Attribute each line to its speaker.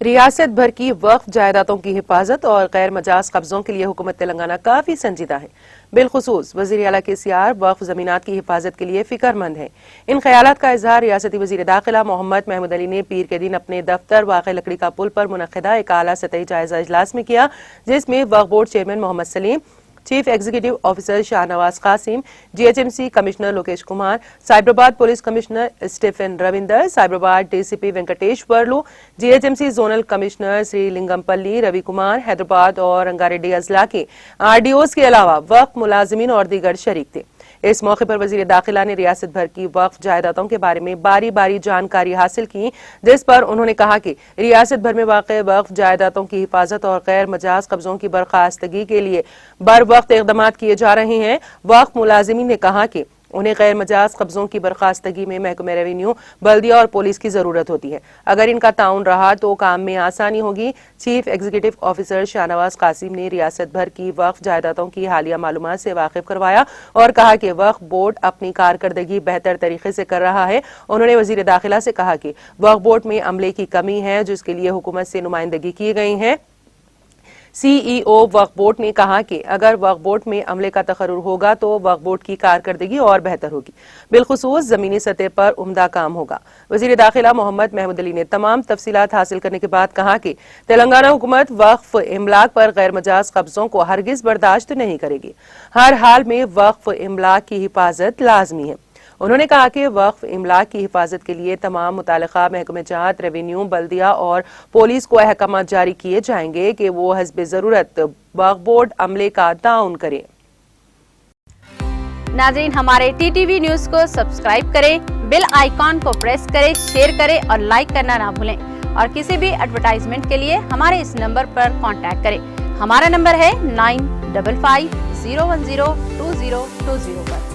Speaker 1: ریاست بھر کی وقف جائیدادوں کی حفاظت اور غیر مجاز قبضوں کے لیے حکومت تلنگانہ کافی سنجیدہ ہے۔ بالخصوص وزیر اعلیٰ کے سیار وقف زمینات کی حفاظت کے لیے فکر مند ہیں۔ ان خیالات کا اظہار ریاستی وزیر داخلہ محمد محمود علی نے پیر کے دن اپنے دفتر واقع لکڑی کا پل پر منعقدہ ایک اعلیٰ سطحی جائزہ اجلاس میں کیا، جس میں وقف board chairman Mohammad Saleem, chief executive officer Shahnawaz Qasim, G H M C commissioner Lokesh Kumar, Cyberabad police commissioner Stephen Ravindra, Cyberabad D C P Venkateshwarlu, G H M C zonal commissioner Serilingampally Ravi Kumar, Hyderabad اور رنگاریڈی اضلاع کے آر ڈی اوز کے علاوہ وقف ملازمین اور دیگر شریک تھے۔ اس موقع پر وزیر داخلہ نے ریاست بھر کی وقف جائیدادوں کے بارے میں باری باری جانکاری حاصل کی، جس پر انہوں نے کہا کہ ریاست بھر میں واقع وقف جائیدادوں کی حفاظت اور غیر مجاز قبضوں کی برخاستگی کے لیے بروقت اقدامات کیے جا رہے ہیں۔ وقف ملازمین نے کہا کہ انہیں غیر مجاز قبضوں کی برخاستگی میں محکمہ ریونیو، بلدیہ اور پولیس کی ضرورت ہوتی ہے۔ اگر ان کا تعاون رہا تو کام میں آسانی ہوگی۔ Chief executive officer Shahnawaz Qasim نے ریاست بھر کی وقف جائیدادوں کی حالیہ معلومات سے واقف کروایا اور کہا کہ وقف بورڈ اپنی کارکردگی بہتر طریقے سے کر رہا ہے۔ انہوں نے وزیر داخلہ سے کہا کہ وقف بورڈ میں عملے کی کمی ہے، جس کے لیے حکومت سے نمائندگی کی گئی ہے۔ سی ای او وقف بورڈ نے کہا کہ اگر وقف بورڈ میں عملے کا تقرر ہوگا تو وقف بورڈ کی کارکردگی اور بہتر ہوگی، بالخصوص زمینی سطح پر عمدہ کام ہوگا۔ وزیر داخلہ محمد محمود علی نے تمام تفصیلات حاصل کرنے کے بعد کہا کہ تلنگانہ حکومت وقف املاک پر غیر مجاز قبضوں کو ہرگز برداشت نہیں کرے گی۔ ہر حال میں وقف املاک کی حفاظت لازمی ہے۔ انہوں نے کہا کہ وقف املاک کی حفاظت کے لیے تمام متعلقہ محکمہ جات، ریونیو، بلدیہ اور پولیس کو احکامات جاری کیے جائیں گے کہ وہ حسب ضرورت وقف بورڈ عملے کا تعاون کریں۔
Speaker 2: ناظرین، ہمارے ٹی ٹی وی نیوز کو سبسکرائب کریں، بیل آئیکن کو پریس کریں، شیئر کریں اور لائک کرنا نہ بھولیں۔ اور کسی بھی ایڈورٹائزمنٹ کے لیے ہمارے اس نمبر پر کانٹیکٹ کریں۔ ہمارا نمبر ہے 9550102020 پر۔